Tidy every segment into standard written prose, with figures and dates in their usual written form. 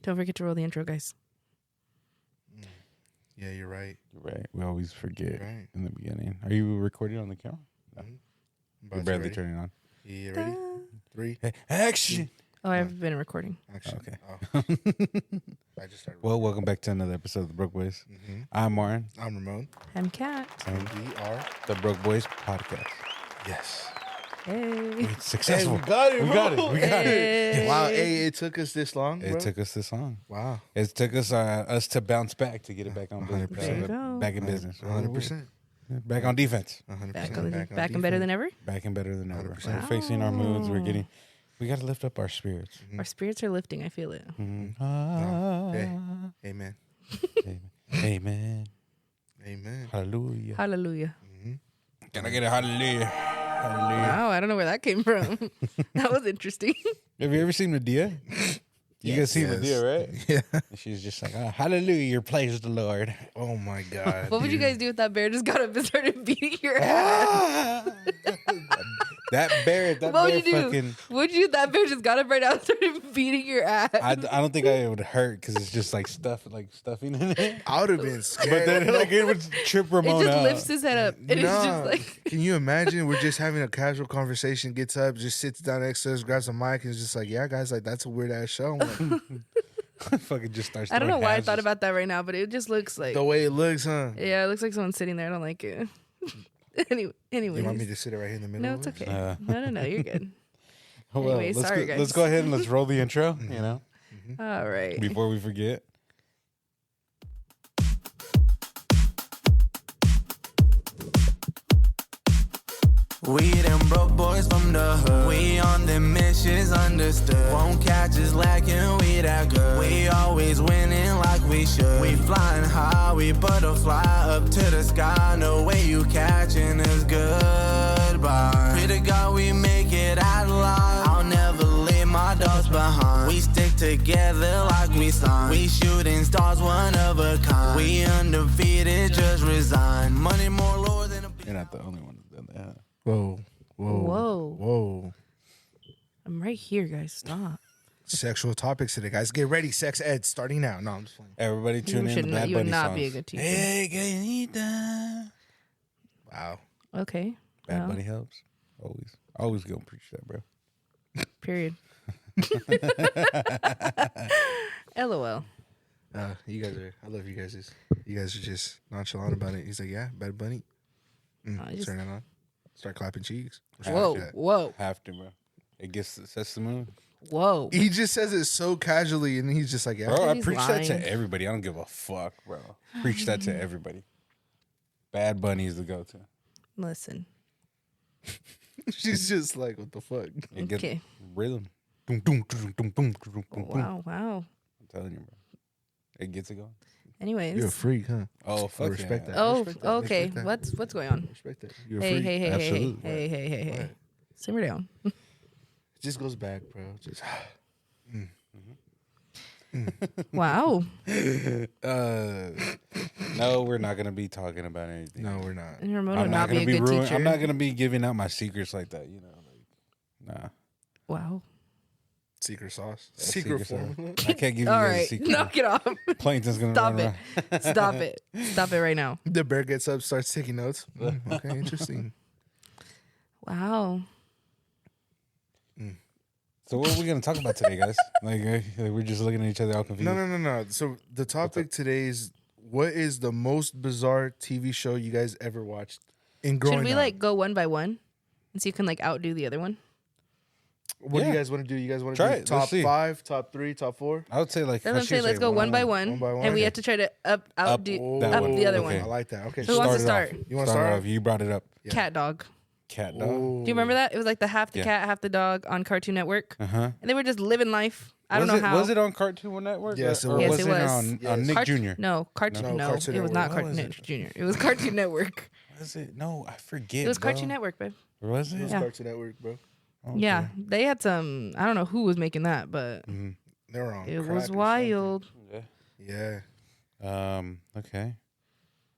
Don't forget to roll the intro, guys. Yeah, you're right. You're right. We always forget Right. in the beginning. Are you recording on the camera? No. You're barely turning on. You ready? 3. Hey, action. Oh, I've been recording. Action. Okay. Oh. I just started. Well, welcome back to another episode of the Broke Boys. I'm Martin, I'm Ramon. I'm Kat. and We are. the Broke Boys podcast. Yes. Hey. It's successful. Hey, we got it. We got it. We got it. Hey. Wow. Hey, it took us this long. It bro? took us this long. Wow. It took us to bounce back to get it back on 100%. There you go. back in business. 100%. Back on defense. 100%. Back and better than ever. Back and better than ever. 100%. We're facing our moods. We got to lift up our spirits. Our spirits are lifting. I feel it. Hey. Amen. Amen. Amen. Hallelujah. Hallelujah. Can I get a hallelujah? Hallelujah. Wow, I don't know where that came from. That was interesting. Have you ever seen Medea? You guys seen Yes. Medea, right? Yeah. And she's just like, hallelujah, praise the Lord. Oh my God. What would you dude. guys do if that bear just got up and started beating your ass? that bear What would you do? fucking... That bear just got up right now and started beating your ass? I don't think it would hurt because it's just like stuffing in it. I would have been scared. But then like it would trip It Ramon just out. lifts his head up. And it's Nah. just like, Can you imagine? We're just having a casual conversation, gets up, just sits down next to us, grabs a mic, and is just like, yeah, guys, like, that's a weird ass show. I'm like, Fucking just starts. I don't know throwing why I halves thought of- about that right now, but it just looks like, the way it looks, huh? yeah, it looks like someone's sitting there. I don't like it. Anyways. You want me to sit it right here in the middle? No, of it's it? okay. No, you're good. Well, Anyways, let's sorry, go, guys. let's go ahead and let's roll the intro. You know, All right. before we forget. We them broke boys from the hood. We on them missions understood. Won't catch us lacking, we that good. We always winning like we should. We flying high, we butterfly up to the sky. No way you catching us goodbye. Pray to God we make it out alive. I'll never leave my dogs behind. We stick together like we signed. We shooting stars, one of a kind. We undefeated, just resign. Money more lower than a You're not the only one who's done that. Whoa. Whoa. I'm right here, guys. Stop. Sexual topics today, guys. Get ready. Sex ed starting now. No, I'm just playing. Everybody tune in to Bad You would Bunny not songs. be a good teacher. Hey, Gaynita. Wow. Okay. Bad Well, Bunny helps. Always gonna preach that, bro. Period. LOL. You guys are. I love you guys. You guys are just nonchalant about it. He's like, yeah, Bad Bunny. I just- Turn it on. Start clapping cheeks. Whoa. Have to, bro. It sets the mood. Whoa. He just says it so casually, and he's just like, yeah. Bro, I He's preach that lying. to everybody. I don't give a fuck, bro. Preach that to everybody. Bad Bunny is the go-to. Listen. She's just like, what the fuck? It gets Okay. rhythm. Doom, doom, doom, doom, doom, doom, doom, doom. Wow. I'm telling you, bro. It gets it going. Anyways. You're a freak, huh? Oh, fuck respect yeah. that. Oh, Respect that. okay. Respect that. What's going on? Respect that. You're a Hey, freak. hey, hey, Absolutely. hey. What? Simmer down. It just goes back, bro. Just Wow. No, we're not gonna be talking about anything. no, we're not. And Ramon would I'm not be a gonna be good teacher. I'm not gonna be giving out my secrets like that. You know, like, nah. Wow. Secret sauce. That's Secret sauce. formula. I can't give you All guys a right. secret. Knock it off. Plankton's gonna Stop run it. around. Stop it. Stop it right now. The bear gets up, starts taking notes. Okay, interesting. Wow. So what are we gonna talk about today, guys? Like we're just looking at each other all confused. No. So the topic today is, what is the most bizarre TV show you guys ever watched in growing Should we up? like go one by one and see who can like outdo the other one? What do Yeah. you guys want to do? You guys want Try to it. do Let's top see. 5, top 3, top 4? I would say like That's what I'm saying. Let's go one by one, One by one. and we Okay. have to try to outdo that up one. the other Okay. I one. like that. Okay. Who wants to start? You wanna start off? You brought it up. Yeah. Cat dog. Cat dog. Oh. Do you remember that? It was like the half the Yeah. cat, half the dog on Cartoon Network, Uh-huh. and they were just living life. I don't know how. Was it on Cartoon Network? Yes, it Or was. Yes, was it it was. on Yes. Nick Jr.? No, Cartoon. No, No, Cartoon it was not Network. What Cartoon was Network Jr. It was Cartoon Network. Was it? No, I forget. It was bro. Cartoon Network, babe. Was it? It was Yeah. Cartoon Network, bro. Okay. Yeah, they had some. I don't know who was making that, but They were on it crack was or something. wild. Yeah. Yeah. Okay.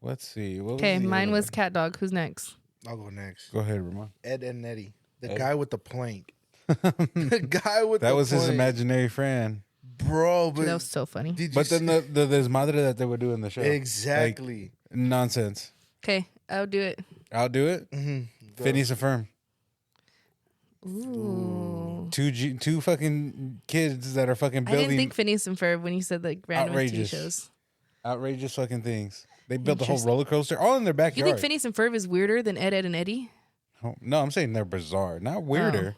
Let's see. What Okay, the mine other was one? Cat Dog. Who's next? I'll go next. Go ahead, Ramon. Ed and Eddie. The Ed? guy with the plank. The guy with That the was his plank. imaginary friend. bro. Dude, that But was so funny. did you But then see- the desmadre that they would do in the show. exactly. Like, nonsense. Okay, I'll do it. I'll do it. Go. Phineas and Ferb. Ooh. Two fucking kids that are fucking I building didn't think Phineas and Ferb when you said like random TV Outrageous. shows. outrageous fucking things. They built the whole Interesting. roller coaster all in their You backyard. think Phineas and Ferb is weirder than Ed, Ed, and Eddie? Oh, no, I'm saying they're bizarre. Not weirder,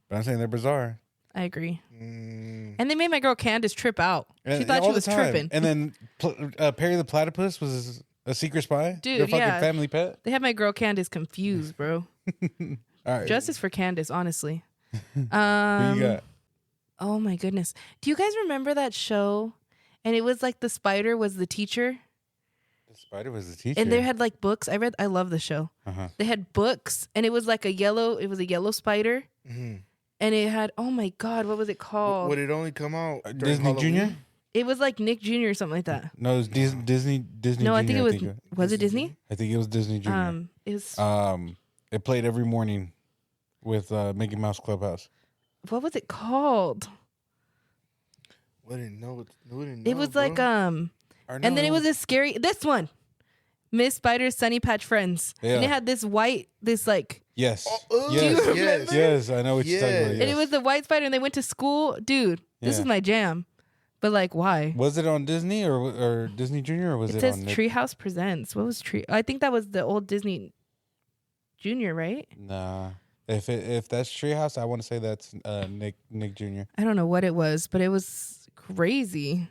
but I'm saying they're bizarre. I agree. Mm. And they made my girl Candace trip out. She And- thought all she the was time. tripping. And then Perry the Platypus was a secret spy. Dude, Their fucking yeah. family pet. They had my girl Candace confused, bro. All right, Justice for Candace, honestly. who you got? Oh my goodness. Do you guys remember that show? And it was like the spider was the teacher. The spider was the teacher. And they had like books. I love the show. Uh-huh. They had books and it was like a yellow spider. Mhm. And it had, oh my God, what was it called? Would it only come out during Disney Halloween? Junior? It was like Nick Jr. or something like that. No, it was Disney. Disney. No, Junior, I think it was it Disney? I think it was Disney Junior. It was, It played every morning with Mickey Mouse Clubhouse. what was it called? Wouldn't know. It was like, and then it was a scary, this one. Miss Spider's Sunny Patch Friends. Yeah. And it had this white, this like, Yes. Oh, yes. do you remember? Yes. I know what you're talking about. Yes. Yes. and it was the white spider and they went to school. Dude, this Yeah. is my jam. But like, why? Was it on Disney or Disney Junior or was It it, says on Nick? Treehouse Presents. What was Tree? I think that was the old Disney Junior, right? Nah. If that's Treehouse, I want to say that's Nick Junior. I don't know what it was, but it was crazy.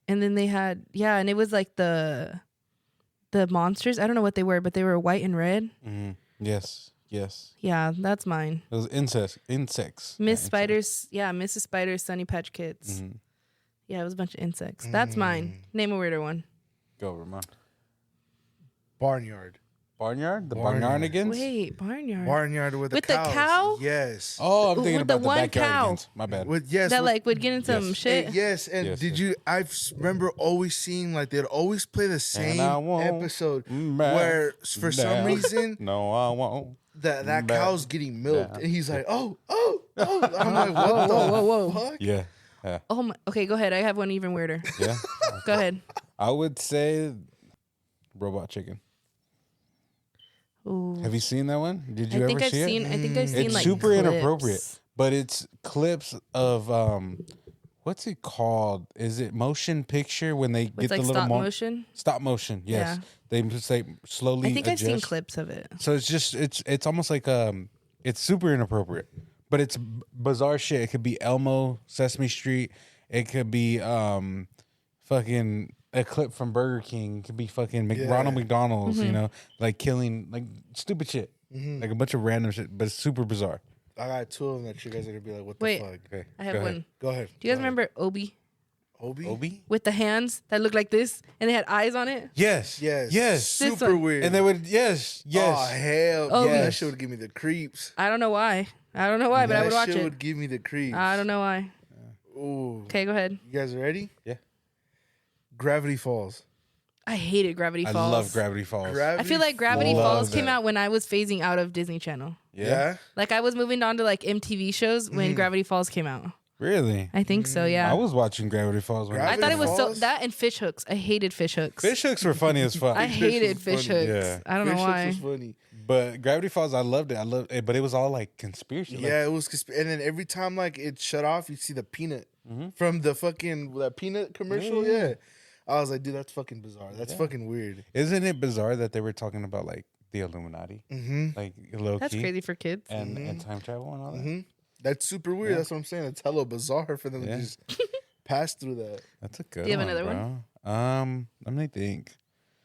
And then they had, yeah, and it was like the monsters. I don't know what they were, but they were white and red. Mm-hmm. Yes. Yes. Yeah, that's mine. It was insects. Miss Spider's, yeah, Mrs. Spider's Sunny Patch Kids. Mm-hmm. Yeah, it was a bunch of insects. That's mine. Name a weirder one. Go, Ramon. Barnyard. Barnyard? The Barnyard. Barnyardigans? Wait, Barnyard. Barnyard with the With the cows. cow? Yes. Oh, I'm thinking With the about the one backyardigans. cow. My bad. With yes. that with- like would get in some Yes. shit. Yes, and Yes, did yes. you? I remember always seeing like they'd always play the same I won't episode back where for some down. reason No, I won't. that Back cow's getting milked, down. and he's like, oh. I'm like, what the whoa. fuck? Yeah. Oh my. Okay, go ahead. I have one even weirder. Yeah. Go ahead. I would say Robot Chicken. Ooh. Have you seen that one? Did you I think ever I've see seen. it? I think I've seen It's like super clips. inappropriate, but it's clips of what's it called? Is it motion picture when they With get like the little stop motion. Stop motion, yes. Yeah. They just like slowly I think I've seen adjust. clips of it. So it's just it's almost like it's super inappropriate, but it's bizarre shit. It could be Elmo, Sesame Street. It could be fucking a clip from Burger King. It could be fucking Ronald McDonald's. Mm-hmm. You know, like killing like stupid shit, like a bunch of random shit, but it's super bizarre. I got two of them that you guys are gonna be like, what Wait. the fuck? Okay, I have go ahead. one. Go ahead. Do you guys remember Obi Obi? Obi? with the hands that looked like this and they had eyes on it? Yes, Yes. yes. This Super one. weird. And they would yes, yes. Oh hell, Obi. yeah, that shit would give me the creeps. I don't know why. But I would watch That shit it. would give me the creeps. I don't know why. Ooh. Okay, go ahead. You guys ready? Yeah. Gravity Falls. I hated Gravity I Falls. love Gravity Falls. I feel like Gravity Love Falls came that. out when I was phasing out of Disney Channel. Yeah. Like I was moving on to like MTV shows when Mm-hmm. Gravity Falls came out. Really? I think so, yeah. I was watching Gravity Falls when I thought it was so Falls? that and fish hooks. I hated fish hooks. Fish hooks were funny as fuck. I hated was fish funny. hooks. Yeah. I don't know Fish Hooks why. was funny. But Gravity Falls, I loved it. I loved it, but it was all like conspiracy. Like, Yeah, it was, and then every time like it shut off, you see the peanut from the fucking that peanut commercial. Yeah. Yeah, I was like, dude, that's fucking bizarre. That's fucking weird. isn't it bizarre that they were talking about like the Illuminati, like low That's key, crazy for kids. and time travel and all that? That's super weird. That's what I'm saying. It's hella bizarre for them Yeah. to just pass through that. That's a good. Do you have one, another one? Let me think.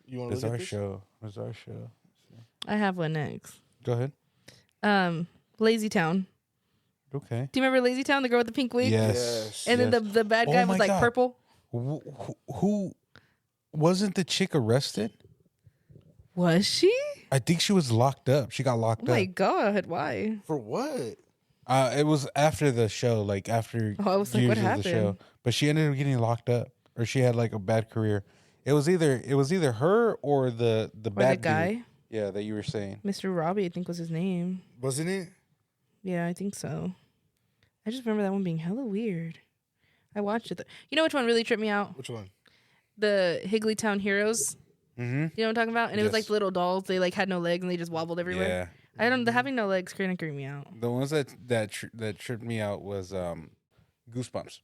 You want to look Bizarre at this? show. Bizarre show. I have one next. Go ahead. Lazy Town. Okay. Do you remember Lazy Town, the girl with the pink wig? Yes. Yes. And then the bad Oh guy my was like God. purple. Who wasn't the chick arrested? Was she? I think she was locked up. She got locked Oh up. my god, why? For what? It was after the show, like after Oh, I was like, years what of the show. happened? But she ended up getting locked up, or she had like a bad career. It was either her or the Or bad the guy? dude. Yeah, that you were saying. Mr. Robbie, I think was his name. Wasn't it? Yeah, I think so. I just remember that one being hella weird. I watched it. You know which one really tripped me out? Which one? The Higglytown Heroes. Mm-hmm. You know what I'm talking about? And it was like Yes. little dolls. They like had no legs and they just wobbled everywhere. Yeah. I don't. The having no legs kind of creeped me out. The ones that tripped me out was Goosebumps.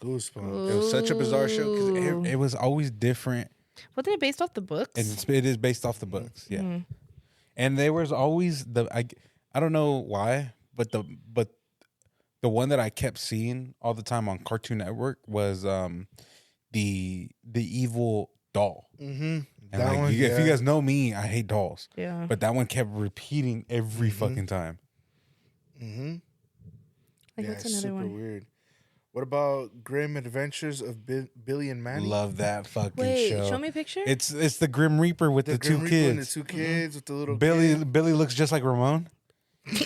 Goosebumps. It was such a bizarre show because Ooh. it was always different, Wasn't it based off the books? and it is based off the books. Yeah, Mhm. and there was always I don't know why, but the one that I kept seeing all the time on Cartoon Network was the evil doll. Mm-hmm. And That like, one, if you yeah. guys know me, I hate dolls, Yeah. but that one kept repeating every fucking time. Mm-hmm. Like Yeah, what's it's another super one? weird. What about Grim Adventures of Billy and Manny? Love that fucking Wait, show. show me a picture. It's the Grim Reaper with the Grim two Reaper and the kids. two kids with the little Billy kid. Billy looks just like Ramon. I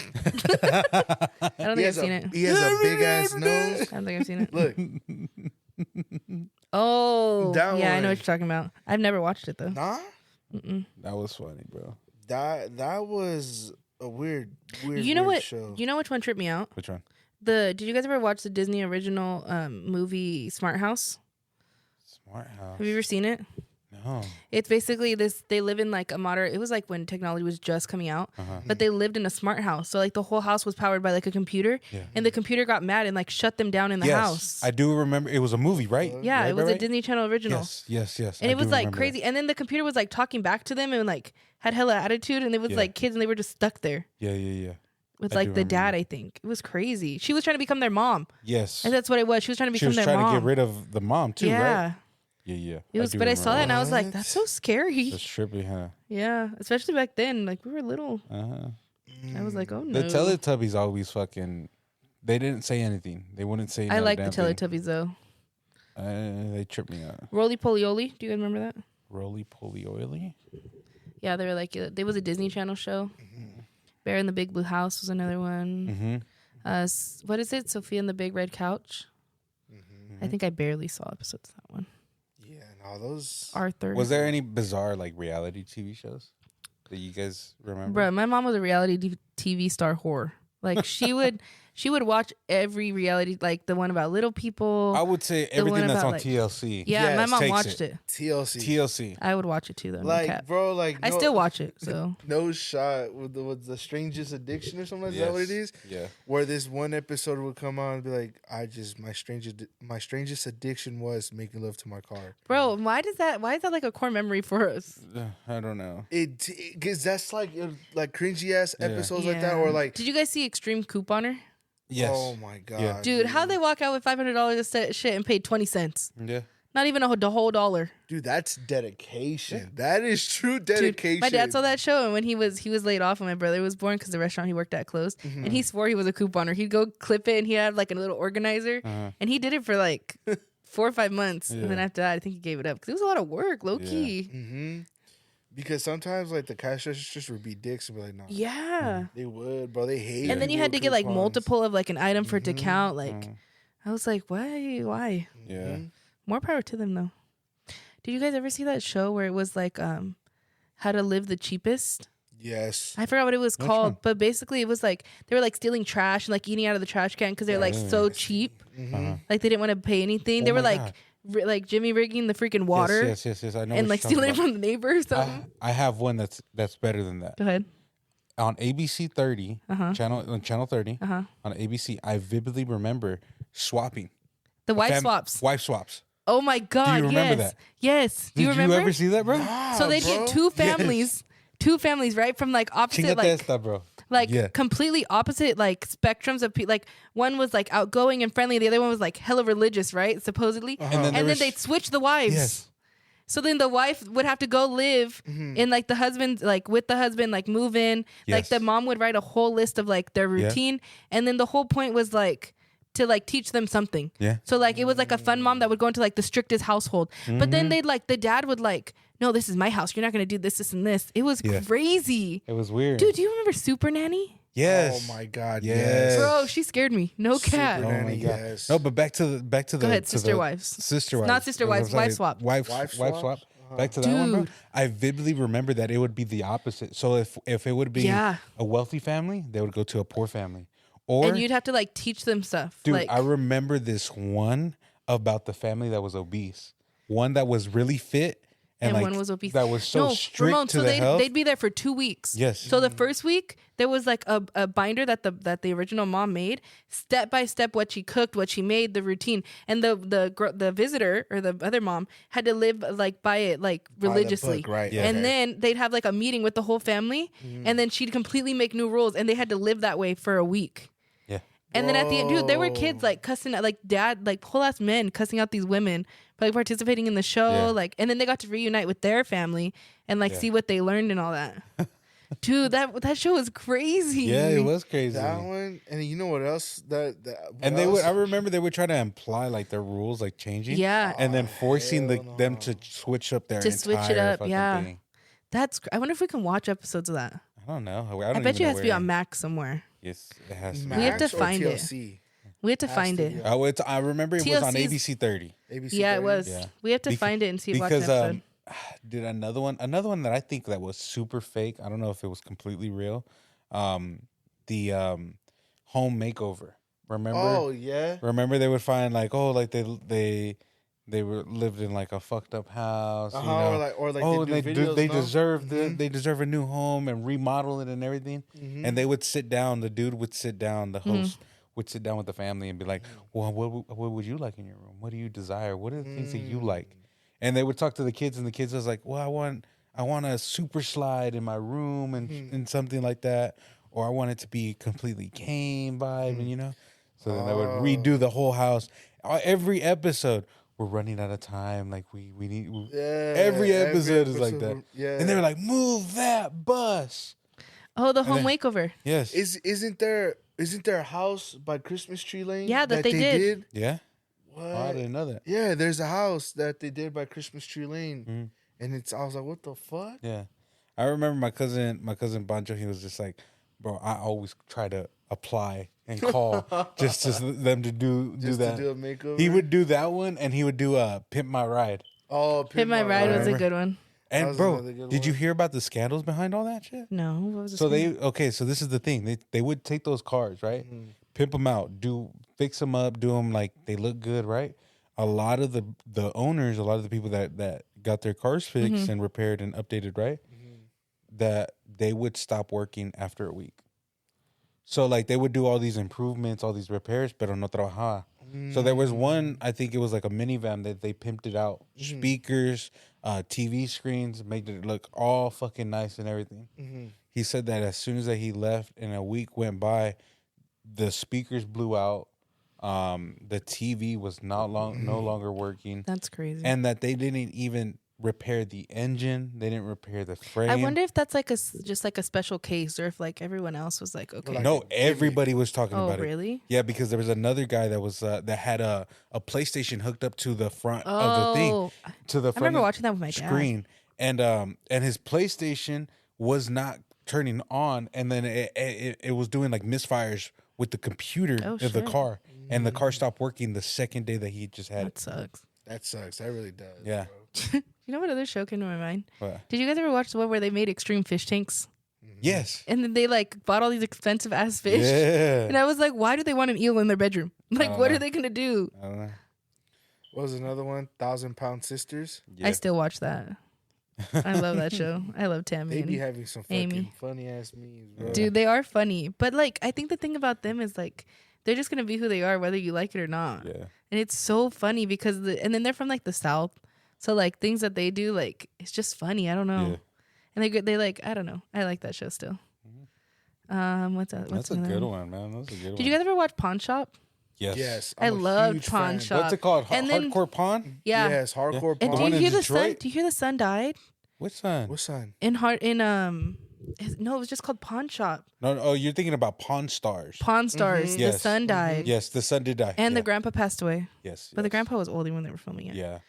don't think I've seen it. He has a big ass nose. I don't think I've seen it. Look, Oh, That yeah, I one. know what you're talking about. I've never watched it though. nah, That was funny, bro. that was a weird You know weird what? show. You know which one tripped me out? Which one? Did you guys ever watch the Disney original movie Smart House? Smart House. Have you ever seen it? No. It's basically this. They live in like a modern. It was like when technology was just coming out, Uh-huh. but they lived in a smart house. So like the whole house was powered by like a computer, Yeah. and the computer got mad and like shut them down in the Yes, house. I do remember. It was a movie, right? Yeah, Right, it was right, a right? Disney Channel original. Yes. And I it was do like remember crazy. And then the computer was like talking back to them and like had hella attitude. And it was Yeah. like kids and they were just stuck there that. Yeah. with I like do the remember dad, that. I think. It was crazy. She was trying to become their mom. Yes. And that's what it was. She was trying to She become was their trying mom. to get rid of the mom too, yeah. right? Yeah. It was, do but I saw that and I was like, What? that's so scary. That's trippy, huh? Yeah. Especially back then. Like we were little. Uh-huh. I was like, oh no. The Teletubbies always fucking. They didn't say anything. They wouldn't say. I not a like the damn thing. Teletubbies though. They tripped me out. Roly Poly Oly. Do you guys remember that? Roly poly oily. Yeah, they were like, there was a Disney Channel show. Bear in the Big Blue House was another one. Mm-hmm. What is it? Sophia and the Big Red Couch. Mm-hmm. I think I barely saw episodes of that one. Yeah, and all those. Arthur. Was there any bizarre like reality TV shows that you guys remember? Bruh, my mom was a reality TV star whore. Like she would watch every reality, like the one about little people. I would say one everything that's about, on like- TLC. Yeah, my Yes, mom takes watched it. it. TLC. TLC. I would watch it too, though. No Like, cap. bro, like I no- still watch it. So No shot with the strangest addiction or something. Is that what it is? Yeah. Where this one episode would come on and be like, my strangest addiction was making love to my car. bro, why is that like a core memory for us? I don't know. Because that's like cringy ass episodes like that, Yeah. or like, Did you guys see Extreme Couponer? Yes. oh my god, Yeah. Dude, how they walk out with $500 of shit and paid 20 cents? Yeah. Not even the whole dollar. dude, that's dedication. That is true Dude, dedication. my dad saw that show, and when he was laid off when my brother was born because the restaurant he worked at closed, Mm-hmm. and he swore he was a couponer. He'd go clip it, and he had like a little organizer, and he did it for like 4 or 5 months, and then Yeah. after that, I think he gave it up because it was a lot of work, low key. Mm-hmm. Because sometimes like the cash registers would be dicks and be like, no, Yeah. they would, bro. They hate. And then you had to get like multiple of like an item for it to count. Like, I was like, why? Yeah. Mm-hmm. More power to them though. Did you guys ever see that show where it was like how to live the cheapest? Yes. I forgot what it was Which called, one? but basically it was like they were like stealing trash and like eating out of the trash can because they're like so cheap. Like they didn't want to pay anything. They Oh were my like like Jimmy rigging the freaking water Yes. I know. and what like you're talking stealing it from the neighbor or something. about. I have one that's better than that. Go ahead. On ABC 30, channel 30, on ABC, I vividly remember swapping. The wife swaps. Wife swaps. Oh my god! remember yes, that? yes. Do you Did remember? you ever see that, bro? So they'd bro. get two families, right, from like opposite, Chinga like testa, bro. like completely opposite like spectrums of people. Like one was like outgoing and friendly, the other one was like hella religious, right? Supposedly, And then there and then was- they'd switch the wives. Yes. So then the wife would have to go live in like the husband, like with the husband, like move in. Like Yes. the mom would write a whole list of like their routine, and then the whole point was like to like teach them something. Yeah. So like it was like a fun mom that would go into like the strictest household, but then they'd like the dad would like, no, this is my house. You're not gonna do this, and this. It was Yeah. crazy, It was weird. dude. Do you remember Super Nanny? Yes. Oh my god. Yes. Yes. Bro, she scared me. No cap. Super Oh my Nanny, god. yes. No, but back to the Go ahead, to sister the- wives. Sister wives. Not sister What was wives, I wife saying? swap. Wife Wife swap. swaps? Back to that one, bro. Dude. I vividly remember that it would be the opposite. So if it would be Yeah. a wealthy family, they would go to a poor family. Or and you'd have to like teach them stuff. dude, like, I remember this one about the family that was obese. One that was really fit. And like, one was obese. that was so strict Ramon, to so the health. they'd be there for 2 weeks. Yes. So the first week there was like a binder that the original mom made, step by step what she cooked, what she made, the routine, and the visitor or the other mom had to live like by it like By the religiously. book, right? Yeah. And then they'd have like a meeting with the whole family, and then she'd completely make new rules, and they had to live that way for a week. Yeah. And then at the end, dude, there were Whoa. kids like cussing out, like dad, like whole ass men cussing out these women, for, like participating in the show, Yeah. like, and then they got to reunite with their family and like Yeah. see what they learned and all that. Dude, that show was crazy. Yeah, it was crazy. That one, and you know what else? What And they else? would. I remember they would try to imply like their rules, like changing. Yeah. And then forcing hell them no. to switch up their To switch it entire up, fucking yeah. thing. I wonder if we can watch episodes of that. I don't know. I bet you it has to be on Max somewhere. Yes, it has to. We have to Max or find it. TLC? We have to Has find to it. be. I remember it was on TLC 's ABC 30 ABC Yeah, it 30? was. Yeah. We have to Bec- find it and see watch an because episode. dude, another one that I think that was super fake. I don't know if it was completely real. The home makeover. Remember? Oh yeah. Remember they would find like they were lived in like a fucked up house. You know? Or like Oh, they they do videos, they no? deserve Mhm. they deserve a new home and remodel it and everything. Mhm. And they would sit down. The dude would sit down. The Mm-hmm. host would sit down with the family and be like, "Well, what would you like in your room? What do you desire? What are the things that you like?" And they would talk to the kids, and the kids was like, "Well, I want a super slide in my room and something like that, or I want it to be completely cane vibe, and you know." So then they would redo the whole house. Every episode, we're running out of time. Like we need. Yeah, Every episode is like that. Yeah. And they were like, "Move that bus." Oh, the home then- makeover. Yes. Isn't there a house by Christmas Tree Lane? Yeah, that they did. Yeah. What? Oh, I didn't know that. Yeah, there's a house that they did by Christmas Tree Lane, Mhm. and I was like, what the fuck? Yeah. I remember my cousin Banjo, he was just like, "Bro, I always try to apply and call just to them to do Just that." to do a makeover. He would do that one, and he would do Pimp My Ride. Oh, Pimp My Ride was a Ride. good one. And was bro, another good did you one. hear about the scandals behind all that shit? No, what was the So scene? so this is the thing. They would take those cars, right? Mm-hmm. Pimp them out, fix them up, do them like they look good, right? A lot of the owners, a lot of the people that got their cars fixed Mm-hmm. and repaired and updated, right? That they would stop working after a week. So like they would do all these improvements, all these repairs, pero no trabajaba. So there was one, I think it was like a minivan that they pimped it out, speakers, TV screens, made it look all fucking nice and everything. He said that as soon as that he left and a week went by, the speakers blew out. The TV was no longer working, That's crazy. and that they didn't even repair the engine. They didn't repair the frame. I wonder if that's like just like a special case, or if like everyone else was like, okay. Like No, a gimmick. everybody was talking Oh, about it. really? Yeah, because there was another guy that was that had a PlayStation hooked up to the front of the thing, Oh, to the I front remember of watching that with my dad. screen, and his PlayStation was not turning on, and then it was doing like misfires with the computer Oh, of the shit. car, and the car stopped working the second day that he just had That it. sucks. That sucks. That really does. Yeah. bro. You know what other show came to my mind? What? Did you guys ever watch the one where they made extreme fish tanks? Yes. And then they like bought all these expensive ass fish. Yeah. And I was like, why do they want an eel in their bedroom? Like, don't what know. are they gonna do? I don't know. What was another one? 1,000-Pound Sisters. Yeah. I still watch that. I love that show. I love Tammy. They and- be having some fucking Amy. funny ass memes, bro. Dude, they are funny. But like, I think the thing about them is like, they're just gonna be who they are, whether you like it or not. Yeah. And it's so funny because and then they're from like the South, so like things that they do, like it's just funny. I don't know. Yeah. And they like, I don't know. I like that show still. What's that? That's a another good one, man. That's a good one. Did you guys ever watch Pawn Shop? Yes. Yes, I I'm a loved huge Pawn fan. Shop. What's it called? And then- Hardcore Pawn? Yeah. Yes, hardcore And The do one you in hear the son? Detroit? Do you hear the son died Which son? What son? no, it was just called Pawn Shop. No, oh, you're thinking about Pawn Stars. Pawn Stars. The Yes. son died, Yes, the son did die. and yeah. the grandpa passed away. Yes. But the yes. grandpa was older when they were filming it. Yeah.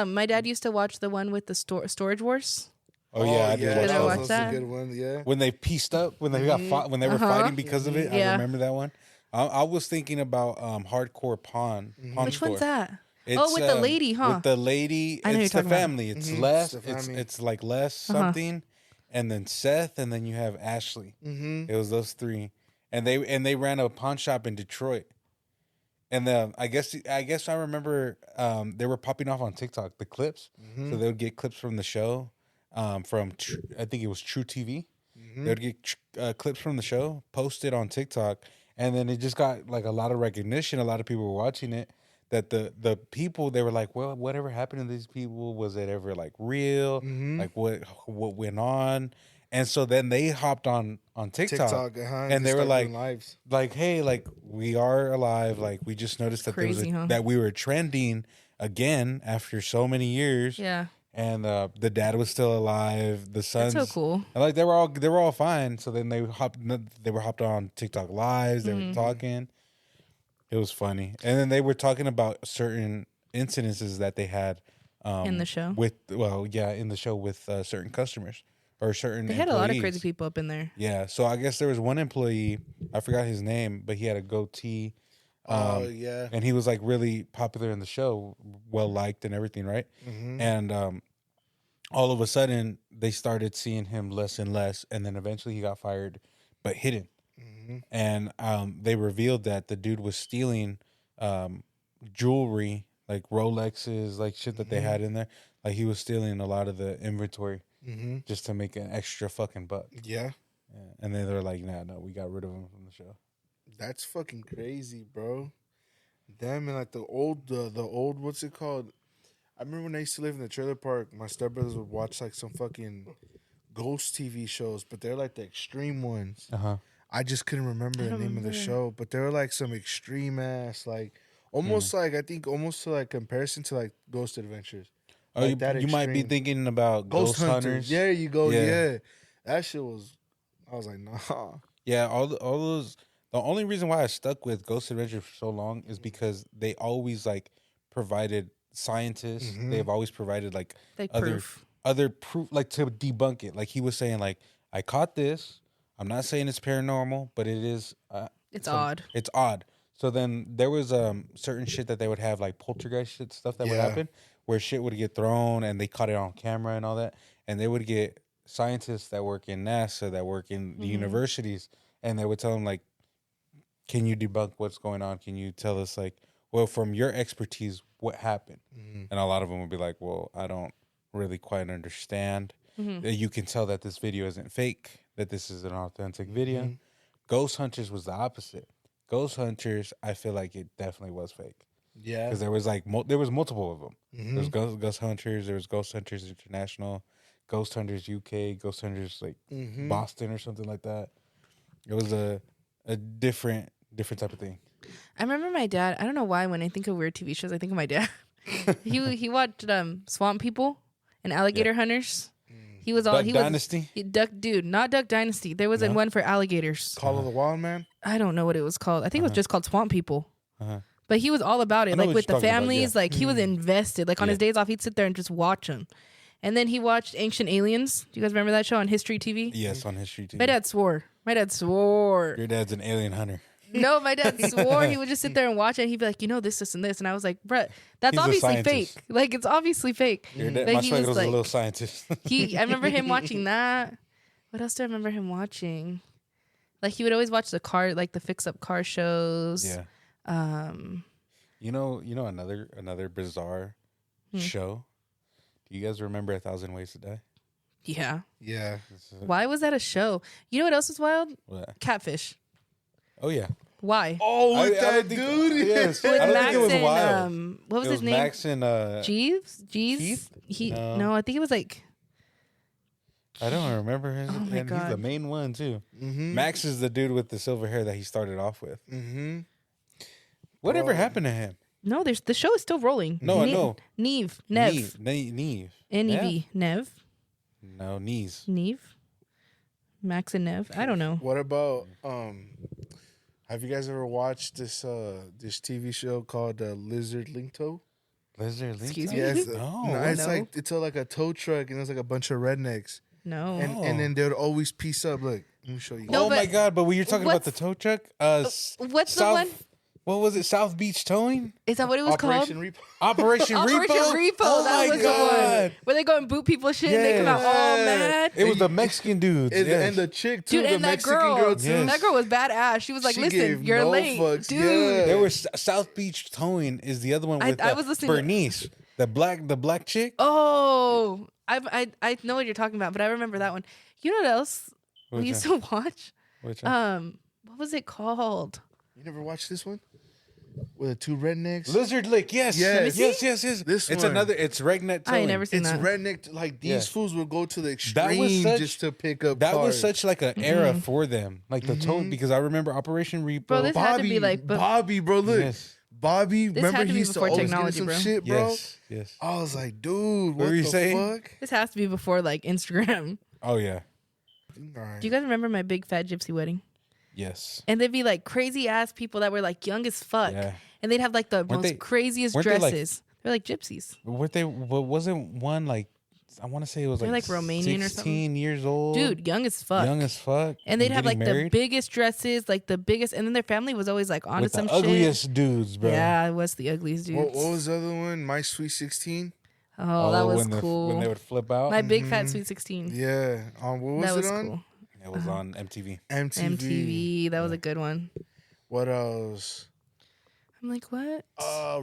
My dad used to watch the one with the Storage Wars. Oh, yeah, I did Did watch I that. watch was that? a good one. Yeah. When they pieced up, when they got fought, when they were fighting because of it. I Yeah. remember that one. I was thinking about Hardcore Pawn. Pawn Which Store. one's that? It's, Oh, with the lady, huh? With the lady, I know it's you're the talking about. family. It's Mhm. Les. It's the It's family. it's like Les Uh-huh. something, and then Seth, and then you have Ashley. Mm-hmm. It was those three, and they ran a pawn shop in Detroit. And I guess I remember they were popping off on TikTok, the clips. So they would get clips from the show, from I think it was True TV. They would get clips from the show posted on TikTok, and then it just got like a lot of recognition. A lot of people were watching it. That the people, they were like, well, whatever happened to these people? Was it ever like real? Like what went on? And so then they hopped on TikTok, and they were like, hey, like we are alive. Like we just noticed that crazy, that we were trending again after so many years. Yeah. And the dad was still alive. The sons, That's so cool. and like they were all fine. So then they were hopped on TikTok lives. They were talking. It was funny, and then they were talking about certain incidences that they had In the show? in the show with certain customers or certain. They had a lot of employees. crazy people up in there. Yeah, so I guess there was one employee, I forgot his name, but he had a goatee. yeah. And he was like really popular in the show, well liked and everything, right? And all of a sudden they started seeing him less and less, and then eventually he got fired, but hidden. And they revealed that the dude was stealing jewelry, like Rolexes, like shit that they had in there. Like he was stealing a lot of the inventory just to make an extra fucking buck. Yeah. And then they're like, no, we got rid of him from the show. That's fucking crazy, bro. Damn, and like the old, what's it called? I remember when I used to live in the trailer park, my stepbrothers would watch like some fucking ghost TV shows, but they're like the extreme ones. I just couldn't remember the name of the show, but they were like some extreme ass, like almost like, I think almost to like comparison to like Ghost Adventures. Oh, Like that you might be extreme. thinking about Ghost Hunters. There you go. Yeah. Yeah. That shit was, I was like, nah. Yeah, all those. The only reason why I stuck with Ghost Adventures for so long is because they always like provided scientists. They've always provided like other proof, like to debunk it. Like he was saying, like I caught this. I'm not saying it's paranormal, but it is. It's odd. It's odd. So then there was certain shit that they would have, like poltergeist shit stuff that would happen, where shit would get thrown and they caught it on camera and all that, and they would get scientists that work in NASA, that work in the universities, and they would tell them like, can you debunk what's going on? Can you tell us like, well, from your expertise, what happened? And a lot of them would be like, well, I don't really quite understand. You can tell that this video isn't fake, that this is an authentic video. Ghost Hunters was the opposite. Ghost Hunters, I feel like it definitely was fake. Yeah. Because there was like there was multiple of them. There was Ghost Hunters, there was Ghost Hunters International, Ghost Hunters UK, Ghost Hunters like Boston or something like that. It was a different type of thing. I remember my dad. I don't know why when I think of weird TV shows, I think of my dad. he watched Swamp People and Alligator Hunters. He was all Duck Dynasty? Not Duck Dynasty. There was one for alligators. Call of the Wild Man? I don't know what it was called. I think it was just called Swamp People. But he was all about it, I know like what with you're the talking about, families. yeah. Like he was invested. Like on his days off, he'd sit there and just watch them. And then he watched Ancient Aliens. Do you guys remember that show on History TV? Yes, on History TV. My dad swore. Your dad's an alien hunter. No, my dad swore he would just sit there and watch it. And he'd be like, this, and this. And I was like, bruh, that's He's a obviously scientist. fake. Like, it's obviously fake. Your dad, But my he swagger was was like- a little scientist. I remember him watching that. What else do I remember him watching? Like, he would always watch the fix-up car shows. Yeah. You know another bizarre show. Do you guys remember 1,000 Ways to Die? Yeah. Yeah. Why was that a show? You know what else was wild? What? Catfish. Oh yeah. Why? Oh, with I that don't think- dude? Yes. With I don't Max think it was and wild. what was It his name? Max and Jeeves? Keith? No. No, I think it was like I don't remember his. Oh my and he's the God. main one too. Mm-hmm. Max is the dude with the silver hair that he started off with. Mm-hmm. Whatever happened to him? no. The show is still rolling. No, I know. Nev. Neve. Nev. No, knees. Neve. Max and Nev. I don't know. What about have you guys ever watched this TV show called Lizard Linkto? Lizard Link. Excuse me? Yes. No. It's No. like like a tow truck and there's like a bunch of rednecks. No. And then they would always piece up. Look, let me show you. No, Oh my but God! But when you're talking about what's- the tow truck, What's the one? What was it? South Beach Towing? Is that what it was Operation called? Repo. Operation Repo. Operation Repo. Oh That my was the one god! where they go and boot people's shit and they come out Yeah. all mad. It was the Mexican dudes. And, yes. and the chick too, Dude, the and that Mexican girl, girl too. Yes. that girl was badass. She was like, She "Listen, gave you're no late, fucks. dude." Yeah. There was South Beach Towing is the other one with I was listening to- Bernice, the black chick. Oh, I know what you're talking about, but I remember that one. You know what else we Which used one? to watch? Which one? What was it called? You never watched this one with the two rednecks? Lizard Lick. Yes. Yes. Yes. This it's one. another. It's Regnet I ain't Towing. never seen It's that. redneck. Like these Yeah. fools will go to the That was extreme such- just to pick up. That was cars. such like an era for them, like the tow, because I remember Operation Repo. Bro, this had to be Bobby, like, but Bobby, bro. Look, Yes. Bobby. This Remember had to he be used to before always give us technology, some bro. shit, bro. Yes. I was like, dude, what were you the saying? fuck? this has to be before like Instagram. Oh yeah. All right. Do you guys remember my big fat gypsy wedding? Yes. And they'd be like crazy ass people that were like young as fuck, Yeah. and they'd have like the most they- craziest weren't they, like- dresses. They're like gypsies, What they? What wasn't one like? I want to say it was They're, like, like, Romanian or something. 16 years old, dude, young as fuck. young as fuck, and they'd have like getting the married biggest dresses, like the biggest, and then their family was always like onto with some the shit. ugliest dudes, bro. Yeah, it was the ugliest dudes. What was the other one? My Sweet 16? Oh, that was when cool. when they would flip out. My big fat sweet 16. Yeah. On what was that was it on? cool. It was on MTV. MTV. MTV. That was a good one. What else? I'm like, what?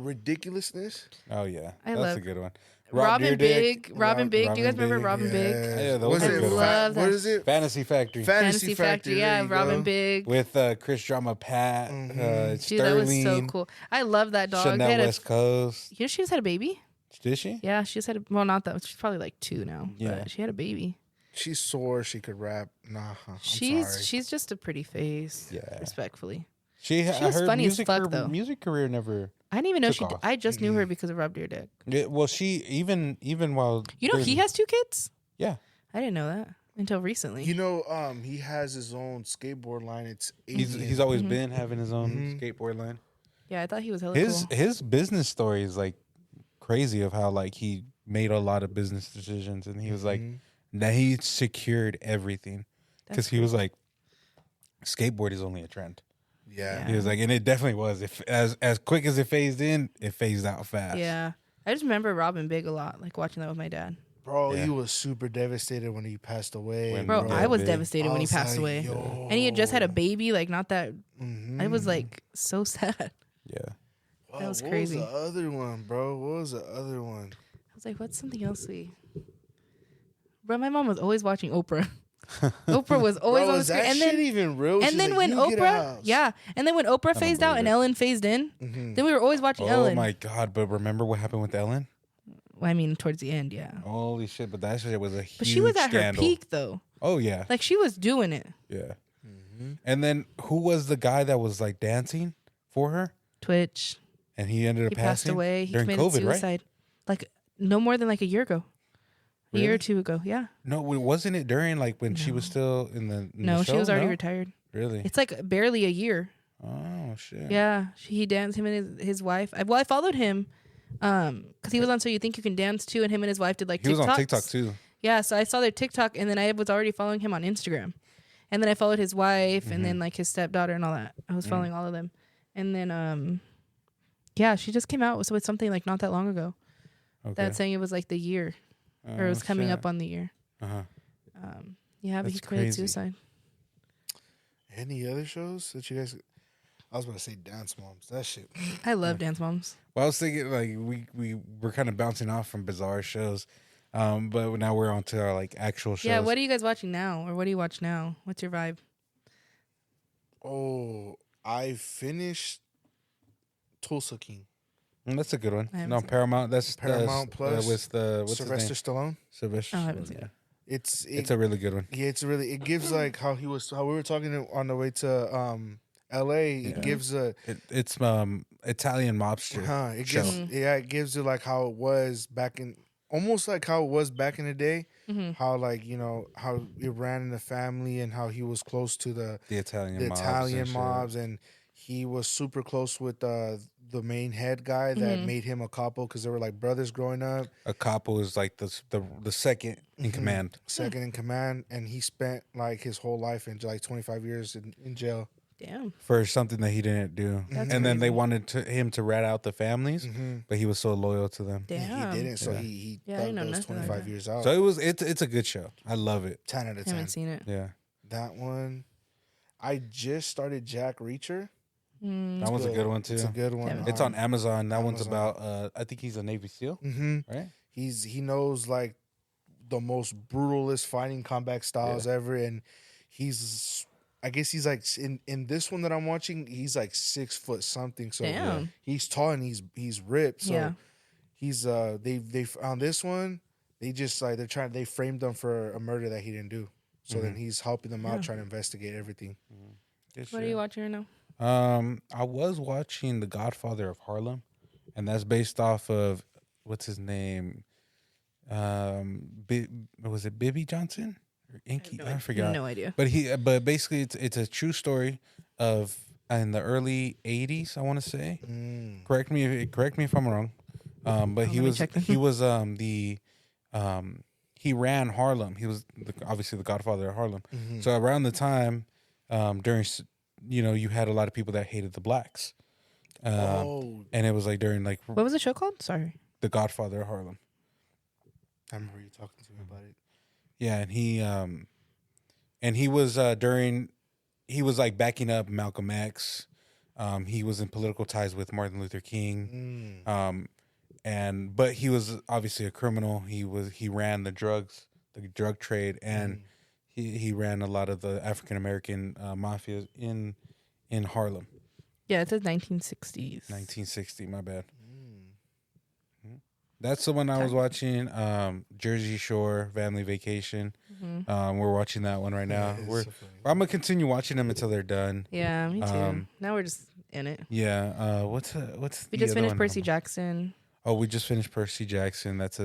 Ridiculousness. Oh yeah, I that's love- a good one. Robin Deerdick, Big. Robin Rob- Big. Do you guys Robin remember Big, Robin Big? Yeah, those was are it? good love What that. is it? Fantasy Factory Fantasy Factory. Yeah, there you Robin go. Big. with Chris Drama, Pat, Mhm. Dude, Sterling, that was so cool. I love that dog. They Chanel had a- West Coast. you know, she just had a baby. Did she? Yeah, she just had a, well, not that. She's probably like 2 now. Yeah. But she had a baby. She's sore. She could rap. Nah, I'm She's sorry. she's just a pretty face. Yeah. Respectfully. She was her funny as music, fuck, her though. music career never. I didn't even know Took she. off. I just knew her because of Rob Dyrdek. Well, she even while You know, he has 2 kids. Yeah. I didn't know that until recently. You know, he has his own skateboard line. It's He's Avian. always been having his own Mhm. skateboard line. Yeah, I thought he was hella His cool. his business story is like crazy of how like he made a lot of business decisions and he was like Mhm. that he secured everything because That's he was like skateboard is only a trend. Yeah. He was like, and it definitely was. If as quick as it phased in, it phased out fast. Yeah, I just remember Robin Big a lot, like watching that with my dad. Bro, Yeah. he was super devastated when he passed away. When Bro, Bro, I was big. devastated when he was passed like, away, yo. and he had just had a baby. Like, not that. Mhm. I was like so sad. Yeah. that was what crazy. was the other one, bro? What was the other one? I was like, what's something else we? Bro, my mom was always watching Oprah. Oprah was always Bro, on the is screen, that and shit then even real? She's and then like, when "You get a Oprah, house." yeah, and then when Oprah don't phased out believe and it. Ellen phased in, Mhm. then we were always watching Oh Ellen. my god! But remember what happened with Ellen? Well, I mean, towards the end, yeah. Holy shit! But that shit was a huge But she was at scandal. her peak though. Oh yeah, Like she was doing it. yeah. Mm-hmm. And then who was the guy that was like dancing for her? Twitch. And he ended up He passed passing away. He during committed COVID, right? suicide. Like no more than like a year ago. A year or Really? 2 ago. Yeah. No, wasn't it during like when she was still in the No, the she show? was already No? retired. Really? It's like barely a year. Oh shit. Yeah, he danced. Him and his wife. I followed him, because he was on So You Think You Can Dance Too, and him and his wife did like He was on TikToks. TikTok too. Yeah, so I saw their TikTok, and then I was already following him on Instagram, and then I followed his wife, and Mm-hmm. then like his stepdaughter and all that. I Mm. was following all of them, and then yeah, she just came out with something like not that long ago. Okay. That saying it was like the year, or it was coming up on the year. Uh-huh. Yeah, but he That's committed crazy. suicide. Any other shows that you guys? I was about to say Dance Moms. That shit. I love Dance Moms. Well, I was thinking like we were kind of bouncing off from bizarre shows, but now we're on to our like actual shows. Yeah, what are you guys watching now, or what do you watch now? What's your vibe? Oh, I finished Tulsa King. That's a good one. I haven't No, seen it. Paramount. That's Paramount Plus. with the what's Sylvester his name? Stallone. Sylvester. Oh, I haven't Stallone, seen yeah. it. It's a really good one. yeah, it's really it gives like how we were talking on the way to L.A. Yeah. It gives a It's Italian mobster. it show. gives it gives it like how it was back in almost like how it was back in the day. Mm-hmm. How like how it ran in the family and how he was close to the The mobs and shit. mobs and he was super close with the main head guy that Mhm. made him a capo because they were like brothers growing up. A capo is like the second in Mhm. command. Second in command, and he spent like his whole life in like 25 years in jail. Damn. for something that he didn't do. That's And then they crazy. wanted him to rat out the families, Mm-hmm. but he was so loyal to them. Damn. He didn't, so Yeah. he Yeah, I thought didn't know that was nothing like 25 that. years out. So it's a good show. I love it. 10 out of 10. Haven't seen it. Yeah. That one. I just started Jack Reacher. That one's a good one too. It's a good one. Damn. It's on Amazon. That one's Amazon. about I think he's a Navy SEAL, Mm-hmm. right? He knows like the most brutalist fighting combat styles ever, and I guess he's like in this one that I'm watching, he's like 6 foot something. So Damn. he's tall and he's ripped. So Yeah. he's they on this one, they just like they framed him for a murder that he didn't do. So then he's helping them out, trying to investigate everything. Good What are shit. you watching right now? I was watching The Godfather of Harlem, and that's based off of what's his name? Was it Bibby Johnson or Inky? I forgot. No idea. But basically, it's a true story of in the early '80s. I want to say. Correct me if I'm wrong. But he let me was check then. he ran Harlem. He was obviously the Godfather of Harlem. So around the time during you had a lot of people that hated the blacks. And it was like during like What was the show called? Sorry. the Godfather of Harlem. I remember you talking to me about it. Yeah, and he was during he was like backing up Malcolm X. He was in political ties with Martin Luther King. But he was obviously a criminal. He ran the drug trade, and he ran a lot of the African American mafia in Harlem. Yeah, it says 1960s. 1960. My bad. That's the one I was watching. Jersey Shore Family Vacation. We're watching that one right now. I'm gonna continue watching them until they're done. Yeah, me too. Now we're just in it. Yeah. What's We the just other finished one? Percy Jackson. Oh, we just finished Percy Jackson. That's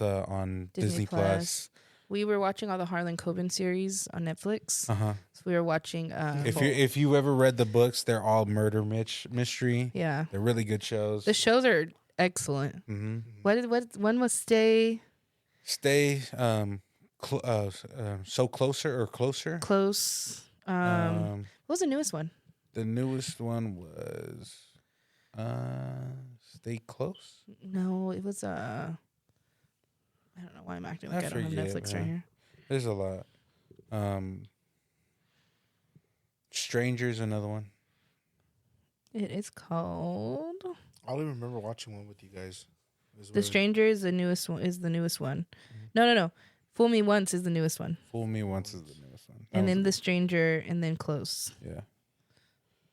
on Disney Plus. We were watching all the Harlan Coben series on Netflix. So we were watching. If you ever read the books, they're all murder mystery. Yeah, They're really good shows. the shows are excellent. What one was Stay Stay so closer or closer. Close. What was the newest one? The newest one was Stay Close. No, it was I don't know why I'm acting like I I don't have forget, Netflix man. right here. There's a lot. Strangers, another one. It is called I don't even remember watching one with you guys. The Stranger is the newest one. Is the newest one? No. Fool Me Once is the newest one, Fool Me Once is the newest one. and then The Stranger, and then Close. Yeah.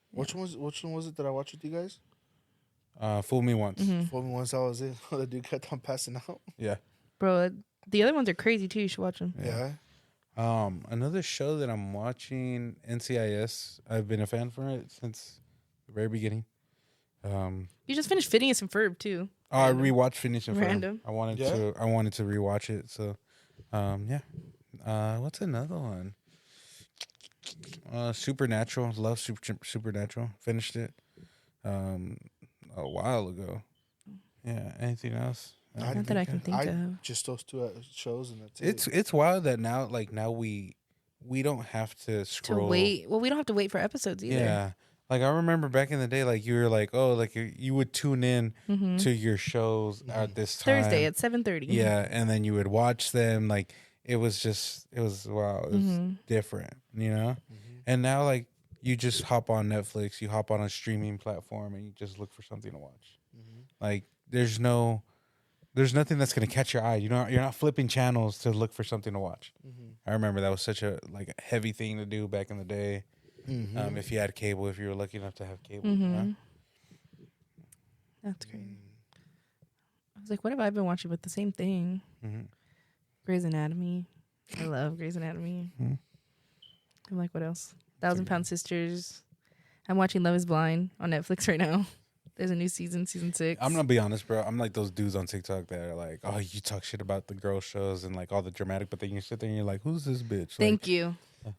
Which one was it that I watched with you guys? Fool Me Once. For me, once I was in, the dude kept on passing out. Yeah. Bro, the other ones are crazy too. You should watch them. Yeah. Another show that I'm watching, NCIS. I've been a fan for it since the very beginning. You just finished Phineas and Ferb too. I rewatched Phineas and Ferb. Random. I wanted to rewatch it. So, yeah. What's another one? Supernatural. Love Supernatural. Finished it a while ago. Yeah. Anything else? Not that I can think of. Just those two shows, and that's it. It's wild that now we don't have to To scroll. wait. Well, we don't have to wait for episodes either. Yeah. Like I remember back in the day, like you were like, oh, like you would tune in to your shows at this time. Thursday at 7:30. Yeah, and then you would watch them. Like it was wow, it was different, you know. And now like you just hop on Netflix, you hop on a streaming platform, and you just look for something to watch. Like there's nothing that's gonna catch your eye. You're not flipping channels to look for something to watch. I remember that was such a heavy thing to do back in the day. If you had cable, if you were lucky enough to have cable. You know? That's great. I was like, what have I been watching? But the same thing. Grey's Anatomy. I love Grey's Anatomy. I'm like, what else? 1,000-Pound Sisters. I'm watching Love Is Blind on Netflix right now. There's a new season 6. I'm gonna be honest, bro. I'm like those dudes on TikTok that are like, oh, you talk shit about the girl shows and like all the dramatic, but then you sit there and you're like, who's this bitch? Thank you.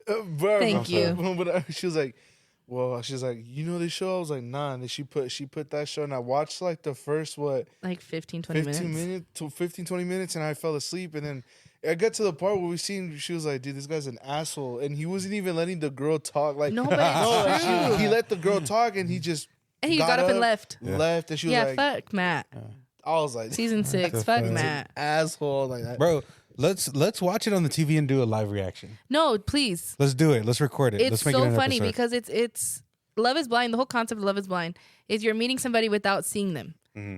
Bro, Thank you. But she was like, well, she's like, you know this show? I was like, nah. And then she put that show, and I watched like the first Like 15, 20 minutes. to 15, 20 minutes, and I fell asleep. And then I got to the part where we seen, she was like, dude, this guy's an asshole, and he wasn't even letting the girl talk. Like, No, but it's true. he let the girl talk, and he just And he got up and left. left, and she was Yeah, like, fuck Matt. I was like, Season 6. Fuck Matt. asshole, like that. Bro, let's watch it on the TV and do a live reaction. No, please. Let's do it. Let's record it. It's Let's make it so an funny episode. because it's Love is Blind. The whole concept of Love is Blind is you're meeting somebody without seeing them.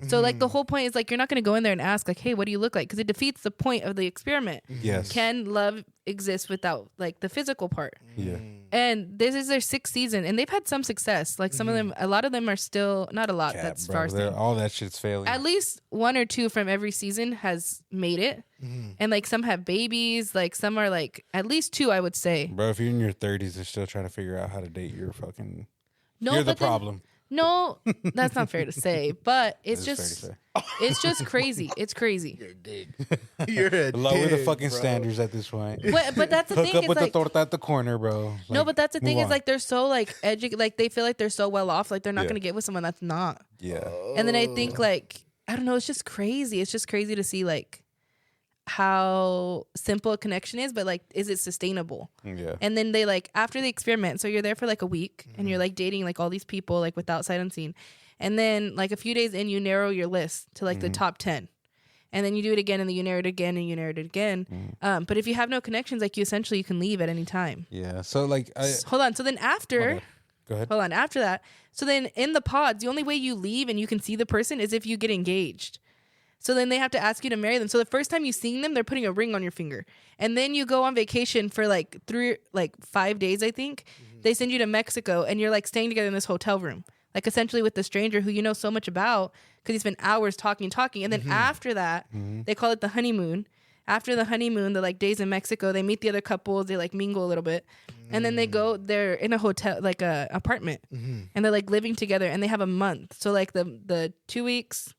So like the whole point is like you're not going to go in there and ask like, hey, what do you look like? Because it defeats the point of the experiment. Yes. Can love exist without like the physical part? Yeah. And this is their 6th season, and they've had some success. Like some of them, a lot of them are still not a lot. Cap, That's bro. far. They're- all that shit's failing. At least 1 or 2 from every season has made it, and like some have babies. Like some are like at least 2, I would say. Bro, if you're in your 30s, they're still trying to figure out how to date. You're fucking. No, you're the but then- problem. No, that's not fair to say, but it's That is just fair to it's just crazy. It's crazy. You're a Lower the dick, fucking bro. standards at this point. But that's the Hook thing. up Is with like the torta at the corner, bro. no, Like, but that's the thing move is on. like they're so like like they feel like they're so well off. Like they're not Yeah. gonna get with someone that's not. Yeah. And then I think like I don't know. It's just crazy. It's just crazy to see like how simple a connection is, but like is it sustainable? Yeah. And then they like after the experiment, so you're there for like a week and you're like dating like all these people like without sight unseen. And then like a few days in you narrow your list to like the top 10. And then you do it again and then you narrow it again and you narrow it again. But if you have no connections, like you essentially you can leave at any time. Yeah. So like, Hold on. So then after go ahead. hold on, after that. So then in the pods, the only way you leave and you can see the person is if you get engaged. So then they have to ask you to marry them. So the first time you see them, they're putting a ring on your finger. And then you go on vacation for like 5 days, I think. They send you to Mexico and you're like staying together in this hotel room. Like essentially with the stranger who you know so much about because he spent hours talking. And then after that, they call it the honeymoon. After the honeymoon, the like days in Mexico, they meet the other couples, they like mingle a little bit. And then they're in a hotel, like a apartment. And they're like living together and they have a month. So like the 2 weeks,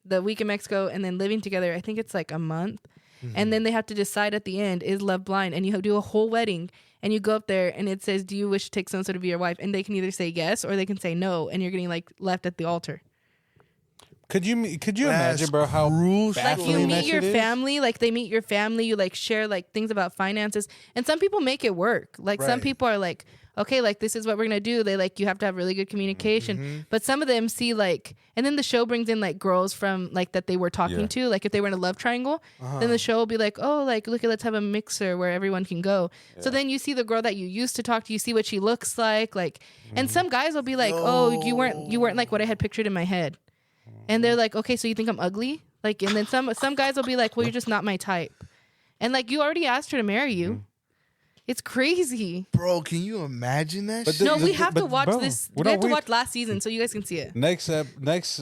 the week in Mexico, and then living together, I think it's like a month. And then they have to decide at the end, is love blind? And you do a whole wedding and you go up there and it says, do you wish to take so-and-so to be your wife? And they can either say yes or they can say no. And you're getting like left at the altar. Could you imagine, bro, how Like you baffling that meet your shit is? family, like they meet your family, you like share like things about finances. And some people make it work. Like some Right. people are like, okay, like this is what we're gonna do. They like you have to have really good communication. But some of them see like and then the show brings in like girls from like that they were talking Yeah. to. Like if they were in a love triangle, then the show will be like, oh, like look, let's have a mixer where everyone can go. So then you see the girl that you used to talk to, you see what she looks like, and some guys will be like, oh, you weren't like what I had pictured in my head. And they're like, okay, so you think I'm ugly? Like, and then some guys will be like, well, you're just not my type. And like, you already asked her to marry you. It's crazy. Bro, can you imagine that But shit? No, the- we have to but watch bro, this. what We are have to we- watch last season so you guys can see it. Next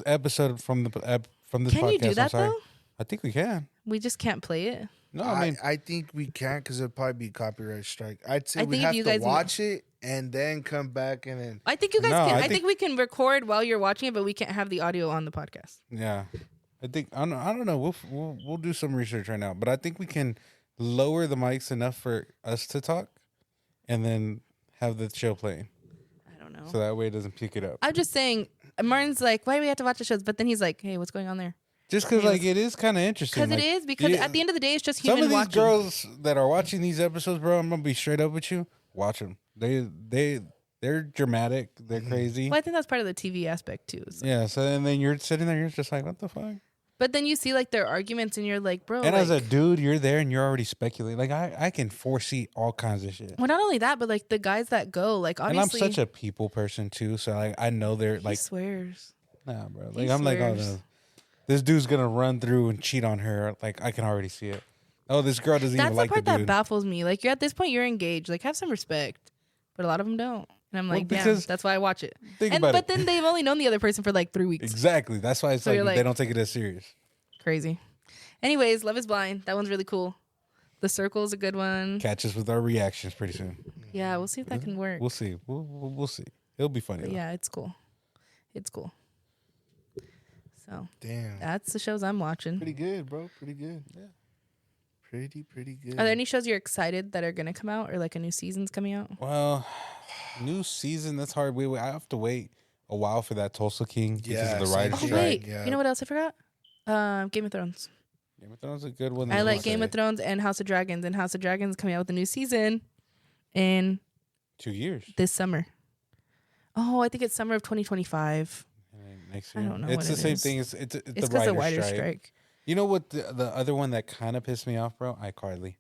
episode from this Can podcast. you do I'm that, sorry. though? I think we can. We just can't play it. No, I mean, I think we can't because it'd probably be copyright strike. I'd say I we think if have you to guys- watch it and then come back and then. I think you guys No, can. I I think- think we can record while you're watching it, but we can't have the audio on the podcast. yeah. I think I don't know. We'll do some research right now, but I think we can lower the mics enough for us to talk, and then have the show playing, I don't know. so that way it doesn't pick it up. I'm just saying. Martin's like, why do we have to watch the shows? But then he's like, hey, what's going on there? Just because like it is kind of interesting. Because like, it is. Because yeah, at the end of the day, it's just some human of these watching. girls that are watching these episodes, bro, I'm gonna be straight up with you. Watch them. They're dramatic. They're crazy. Well, I think that's part of the TV aspect too. So. Yeah. So and then you're sitting there, you're just like, what the fuck? But then you see like their arguments, and you're like, bro. And like, as a dude, you're there and you're already speculating. Like I can foresee all kinds of shit. well, not only that, but like the guys that go, like obviously, And I'm such a people person too, so like I know they're he like, swears. nah, bro. he Like I'm like, oh swears. no, this dude's gonna run through and cheat on her. Like I can already see it. Oh, this girl doesn't That's even the like the part that dude. baffles me. Like you're at this point, you're engaged. Like have some respect, but a lot of them don't. And I'm Well, like, damn, because- that's why I watch it. Think And about but it. then they've only known the other person for like 3 weeks. Exactly. That's why it's So like, you're they like- don't take it as serious. Crazy. Anyways, Love is Blind. That one's really cool. The Circle is a good one. Catch us with our reactions pretty soon. Yeah, we'll see if that can work. We'll see. We'll see. It'll be funny. But though. yeah, it's cool. It's cool. So Damn. that's the shows I'm watching. Pretty good, bro. Pretty good. Yeah. Pretty good. Are there any shows you're excited that are gonna come out, or like a new season's coming out? Well, new season, that's hard. I have to wait a while for that Tulsa King because of the same writer Oh thing. strike. wait, Yeah. you know what else I forgot? Game of Thrones. Game of Thrones is a good one. I as like well. Game of Thrones and House of Dragons, and House of Dragons coming out with a new season in 2 years. this summer. Oh, I think it's summer of 2025. Next I year. don't know It's what the it same is. thing. It's It's the because the writer writer strike. strike. You know what? The other one that kind of pissed me off, bro. iCarly.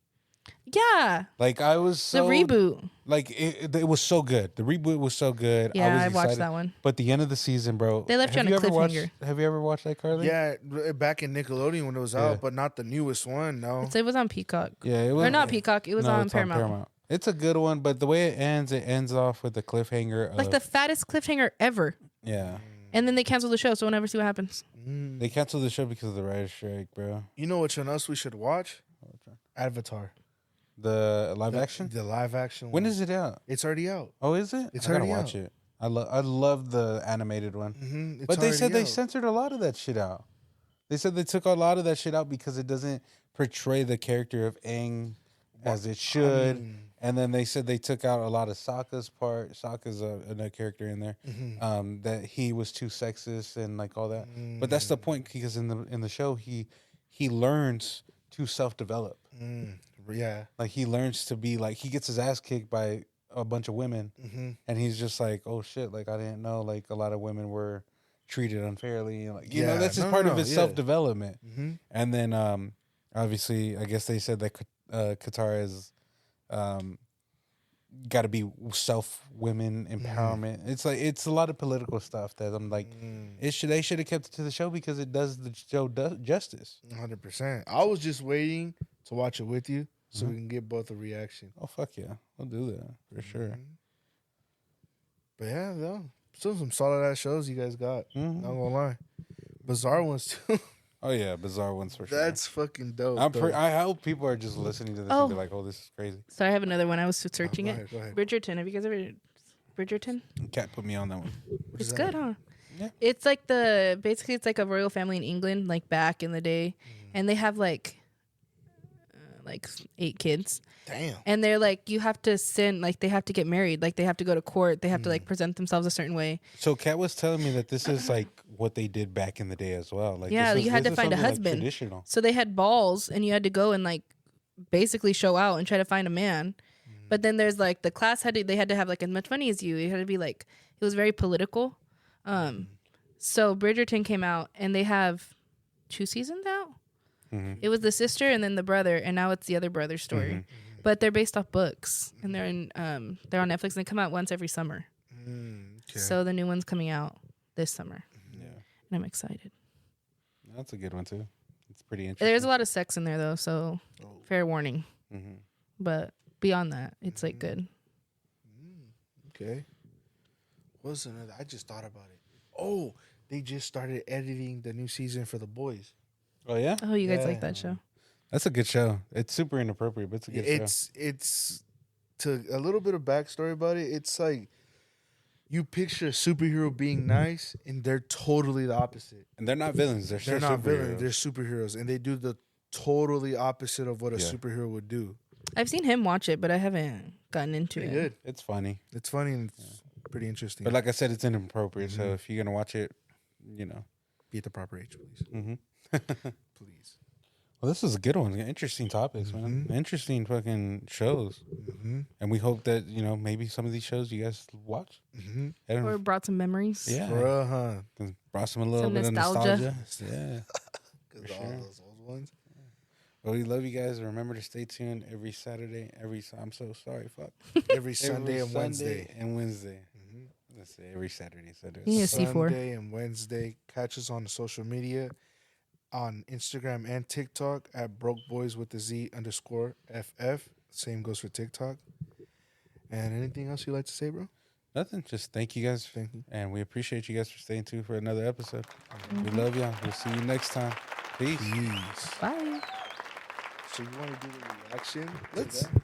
Yeah, Like I was so the reboot. Like it was so good. The reboot was so good. Yeah, was I watched excited. that one. But the end of the season, bro. They left you have on a ever watched- cliffhanger. Have you ever watched iCarly? Yeah, back in Nickelodeon when it was Yeah. out, but not the newest one. No. It was on Peacock. Yeah, it was. Or not Peacock. It was no, on it's Paramount. It's a good one, but the way it ends off with the cliffhanger. Of, Like the fattest cliffhanger ever. yeah. And then they cancel the show, so we'll never see what happens. They canceled the show because of the writer strike, bro. You know what else we should watch? Avatar. The live action. The live action. When one. is it out? It's already out. Oh, is it? It's I gotta already watch out. it. I love the animated one. Mm-hmm. But they said they censored a lot of that shit out. They said they took a lot of that shit out because it doesn't portray the character of Aang as it should. And then they said they took out a lot of Sokka's part. Sokka's another character in there. That he was too sexist and like all that. But that's the point because in the show he learns to self-develop. Yeah. Like he learns to be like he gets his ass kicked by a bunch of women, and he's just like, oh shit, like I didn't know like a lot of women were treated unfairly, and like you know that's just part of his self-development. And then obviously I guess they said that Katara is got to be women empowerment. It's like it's a lot of political stuff that I'm like they should have kept it to the show because it does the show justice. 100%. I was just waiting to watch it with you so we can get both a reaction. Oh fuck yeah, we'll do that for sure. But yeah, though, still some solid ass shows you guys got. Not gonna lie, bizarre ones too. Oh yeah, bizarre ones for sure. That's fucking dope. I hope people are just listening to this Oh. and be like, "Oh, this is crazy." So I have another one. I was searching Go it. ahead, go ahead. Bridgerton. Have you guys ever Bridgerton? Can't put me on that one. It's good, huh? Yeah. It's like basically it's like a royal family in England, like back in the day, and they have like 8 kids. Damn. And they're like, you have to they have to get married, like they have to go to court, they have to like present themselves a certain way. So Kat was telling me that this is like what they did back in the day as well. Like Yeah, this you had this to is find a something, like, husband. traditional. So they had balls, and you had to go and like basically show out and try to find a man. But then there's like the class they had to have like as much money as you. It had to be like it was very political. So Bridgerton came out, and they have 2 seasons out. It was the sister and then the brother, and now it's the other brother's story. But they're based off books, and they're on Netflix, and they come out once every summer. Okay. So the new one's coming out this summer, Yeah, and I'm excited. that's a good one too. It's pretty interesting. There's a lot of sex in there though, so fair warning. Mhm. But beyond that, it's like good. Okay. What's another? I just thought about it. Oh, they just started editing the new season for The Boys. Oh yeah, Oh, you guys Yeah. like that show? that's a good show. It's super inappropriate, but it's a good show. It's to a little bit of backstory about it. It's like you picture a superhero being nice, and they're totally the opposite. And they're not villains. They're They're still not villains. superheroes. They're superheroes, and they do the totally opposite of what a Yeah. superhero would do. I've seen him watch it, but I haven't gotten into Pretty it. good. It's funny, It's funny and it's pretty interesting. but like I said, it's inappropriate. So if you're gonna watch it, you know. be at the proper age, please. Mm-hmm. Please. Well, this is a good one. Interesting topics, man. Interesting fucking shows. And we hope that, you know, maybe some of these shows you guys watch. And Or brought some memories. yeah. Bruh, huh? Brought some a little Some bit nostalgia. of nostalgia. Yeah. Because all those old ones. Well, we love you guys. Remember to stay tuned every Saturday. I'm so sorry. Fuck. Every Sunday Every and Wednesday. Sunday and Wednesday. Let's say every Saturday. You need a C4. Sunday and Wednesday. Catch us on the social media on Instagram and TikTok at brokeboyswithaz_FF. Same goes for TikTok. And anything else you'd like to say, bro? Nothing. Just thank you guys. Thank you. And we appreciate you guys for staying tuned for another episode. We love y'all. We'll see you next time. Peace. Peace. Bye. So you want to do the reaction? to Let's- that?